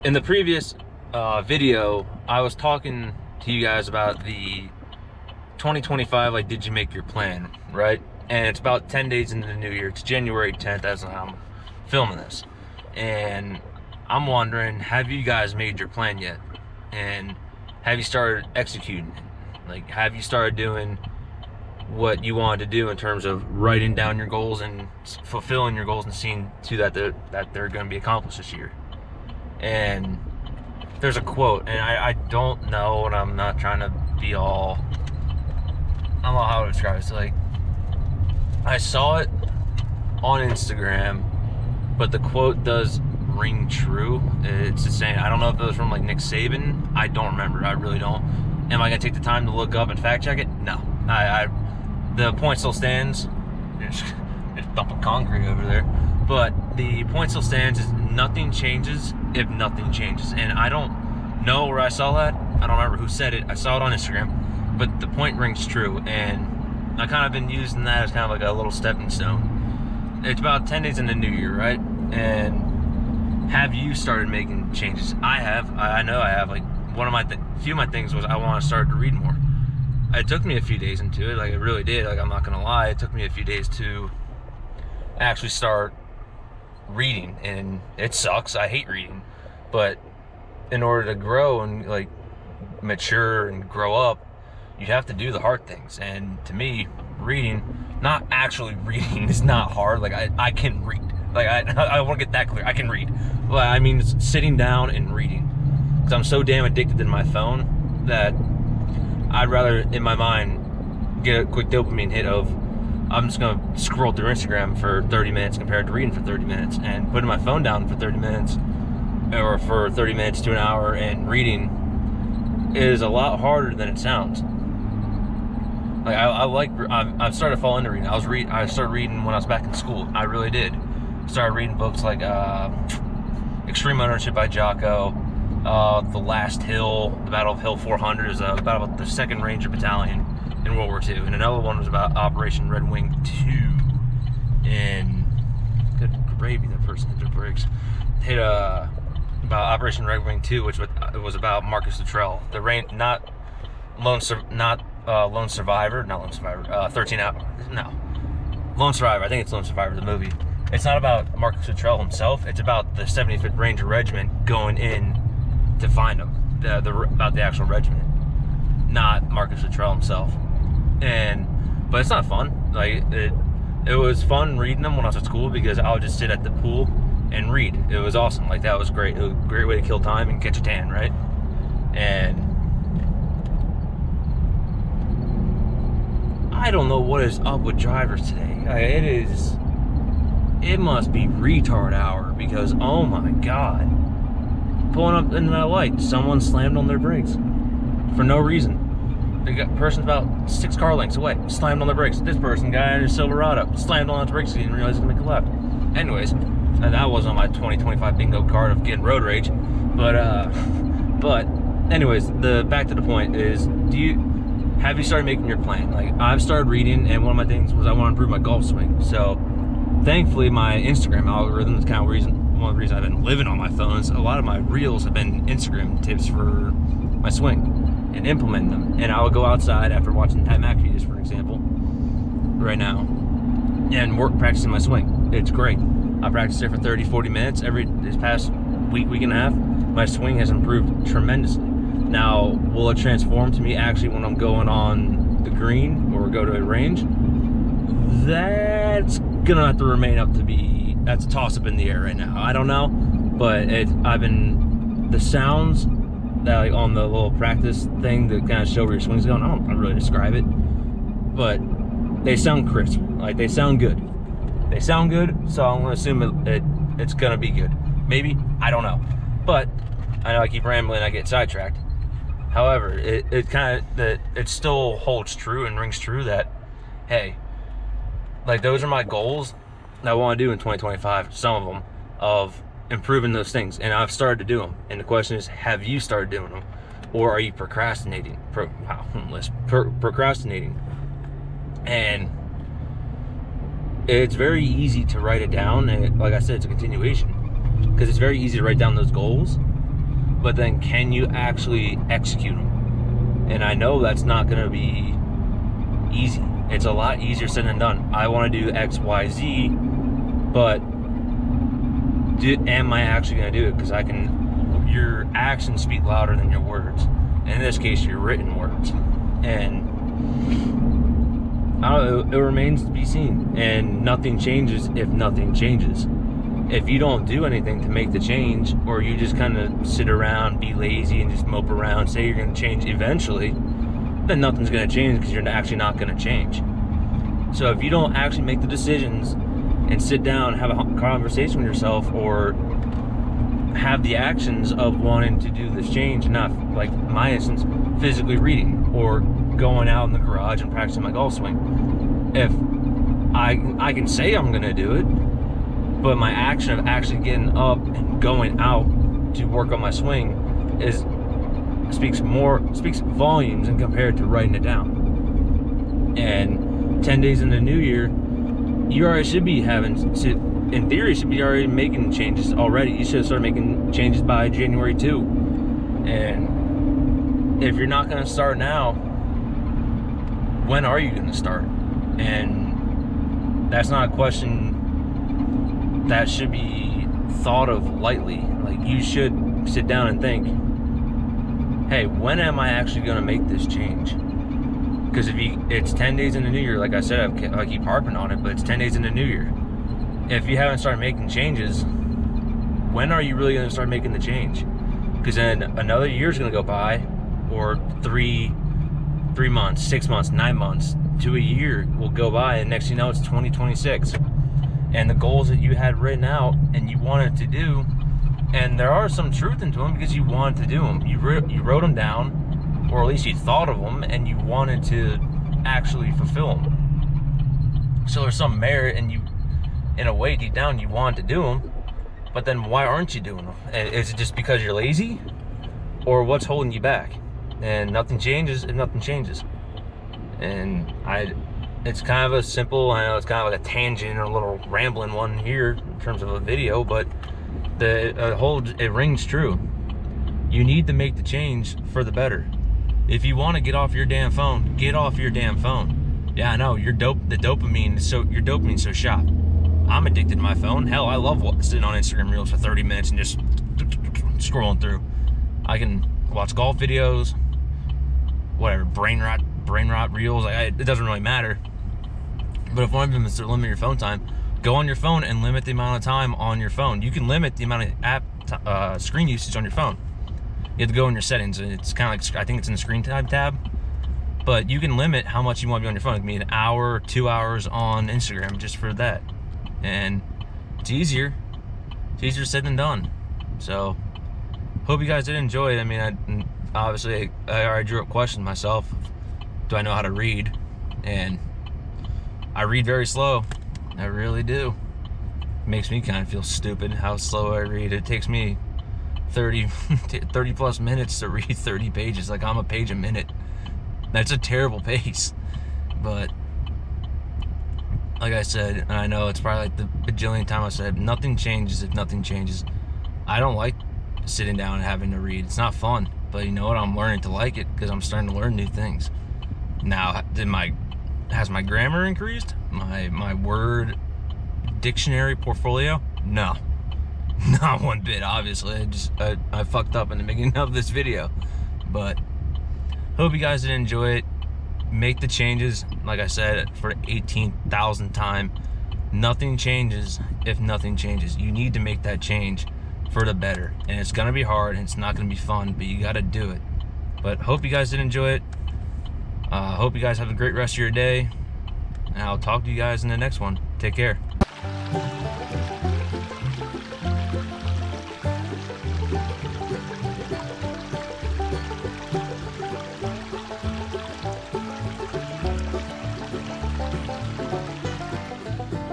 In the previous video, I was talking to you guys about the 2025, like, did you make your plan, right? And it's about 10 days into the new year. It's January 10th as I'm filming this. And I'm wondering, have you guys made your plan yet? And have you started executing it? Like, have you started doing what you wanted to do in terms of writing down your goals and fulfilling your goals and seeing to that they're going to be accomplished this year? And there's a quote, and I don't know, and I'm not trying to be all, I don't know how to describe it. So, like, I saw it on Instagram, but the quote does ring true. It's just saying, I don't know if it was from like Nick Saban. I don't remember. I really don't. Am I gonna take the time to look up and fact check it? No. The point still stands. It's dumping concrete over there. But the point still stands is nothing changes if nothing changes. And I don't know where I saw that. I don't remember who said it. I saw it on Instagram. But the point rings true. And I kind of been using that as kind of like a little stepping stone. It's about 10 days into the new year, right? And have you started making changes? I have. I know I have. Like, one of my few of my things was I want to start to read more. It took me a few days into it. Like, it really did. Like, I'm not gonna lie. It took me a few days to actually start reading, and it sucks. I hate reading, but in order to grow and like mature and grow up, you have to do the hard things. And to me, reading, not actually reading, is not hard. Like, I can read. Like, I want to get that clear. I can read. Well, I mean, it's sitting down and reading, because I'm so damn addicted to my phone that I'd rather, in my mind, get a quick dopamine hit of, I'm just going to scroll through Instagram for 30 minutes compared to reading for 30 minutes. And putting my phone down for 30 minutes, or for 30 minutes to an hour, and reading is a lot harder than it sounds. Like, I've started to fall into reading. I started reading when I was back in school. I really did. Started reading books like Extreme Ownership by Jocko, The Last Hill, The Battle of Hill 400 is about the 2nd Ranger Battalion in World War II, and another one was about Operation Red Wing 2. And good gravy, that person hit their brakes. Hit about Operation Red Wing 2, which was about Marcus Luttrell, not Lone Survivor, 13 Hour, no, Lone Survivor. I think it's Lone Survivor, the movie. It's not about Marcus Luttrell himself. It's about the 75th Ranger Regiment going in to find him. About the actual regiment, not Marcus Luttrell himself. But it's not fun. Like, it was fun reading them when I was at school, because I would just sit at the pool and read. It was awesome. Like, that was great. It was a great way to kill time and catch a tan, right? And I don't know what is up with drivers today. It must be retard hour, because, oh my God, pulling up into that light, someone slammed on their brakes for no reason. The person's about 6 car lengths away, slammed on their brakes. This person, guy in his Silverado, slammed on his brakes. He didn't realize he was gonna make a left. Anyways, that wasn't on my 2025 bingo card of getting road rage. But anyways, back to the point is, have you started making your plan? Like, I've started reading, and one of my things was I want to improve my golf swing. So thankfully, my Instagram algorithm is kind of one of the reasons I've been living on my phones. A lot of my reels have been Instagram tips for my swing and implementing them. And I would go outside after watching Pat McAfee videos, for example, right now, and practicing my swing. It's great. I practiced it for 30, 40 minutes this past week and a half. My swing has improved tremendously. Now, will it transform to me actually when I'm going on the green or go to a range? That's gonna have to remain that's a toss-up in the air right now. I don't know, but the sounds that, like, on the little practice thing that kind of show where your swing's going, I don't really describe it, but they sound crisp. Like, they sound good. They sound good, so I'm gonna assume it's gonna be good. Maybe, I don't know. But I know I keep rambling, I get sidetracked. However, it still holds true and rings true that, hey, like, those are my goals that I want to do in 2025, some of them, of improving those things. And I've started to do them. And the question is, have you started doing them? Or are you procrastinating? Procrastinating. And it's very easy to write it down. And like I said, it's a continuation. Because it's very easy to write down those goals. but then can you actually execute them? And I know that's not going to be easy. It's a lot easier said than done. I want to do X, Y, Z, but am I actually going to do it? Because your actions speak louder than your words. And in this case, your written words. And I don't know, it remains to be seen. And nothing changes if nothing changes. If you don't do anything to make the change, or you just kind of sit around, be lazy, and just mope around, say you're going to change eventually, then nothing's going to change because you're actually not going to change. So if you don't actually make the decisions and sit down, have a conversation with yourself, or have the actions of wanting to do this change, not like my instance, physically reading or going out in the garage and practicing my golf swing. If I can say I'm going to do it, but my action of actually getting up and going out to work on my swing speaks volumes in compared to writing it down. And 10 days in the new year, you already should be in theory, should be already making changes already. You should start making changes by January 2. And if you're not going to start now, when are you going to start? And that's not a question that should be thought of lightly. Like, you should sit down and think, hey, when am I actually going to make this change? Because it's 10 days in the new year, like I said, I keep harping on it, but it's 10 days in the new year. If you haven't started making changes, when are you really going to start making the change? Because then another year is going to go by, or three months, 6 months, 9 months to a year will go by, and next thing you know, it's 2026. And the goals that you had written out and you wanted to do, and there are some truth into them because you wanted to do them. You wrote them down, or at least you thought of them, and you wanted to actually fulfill them. So there's some merit, and you, in a way, deep down, you want to do them. But then why aren't you doing them? Is it just because you're lazy, or what's holding you back? And nothing changes if nothing changes. And it's kind of a simple, I know it's kind of like a tangent or a little rambling one here in terms of a video, but it rings true. You need to make the change for the better. If you want to get off your damn phone, get off your damn phone. Yeah, I know, your dopamine's so shot. I'm addicted to my phone. Hell, I love sitting on Instagram Reels for 30 minutes and just scrolling through. I can watch golf videos, whatever, brain rot reels. It doesn't really matter. But if one of them is to limit your phone time, go on your phone and limit the amount of time on your phone. You can limit the amount of app screen usage on your phone. You have to go in your settings, and it's kind of like, I think it's in the screen time tab. But you can limit how much you want to be on your phone. It can be an hour, 2 hours on Instagram just for that. And it's easier said than done. So hope you guys did enjoy it. I mean, obviously I already drew up questions myself. Do I know how to read? And I read very slow. I really do. It makes me kind of feel stupid how slow I read. It takes me 30 plus minutes to read 30 pages. Like, I'm a page a minute. That's a terrible pace. But like I said, and I know it's probably like the bajillion time I said, nothing changes if nothing changes. I don't like sitting down and having to read. It's not fun. But you know what? I'm learning to like it because I'm starting to learn new things. Now, has my grammar increased? My word dictionary portfolio? No. Not one bit, obviously. I fucked up in the beginning of this video. But hope you guys did enjoy it. Make the changes, like I said, for the 18,000th time. Nothing changes if nothing changes. You need to make that change for the better. And it's gonna be hard, and it's not gonna be fun, but you gotta do it. But hope you guys did enjoy it. Hope you guys have a great rest of your day. And I'll talk to you guys in the next one. Take care.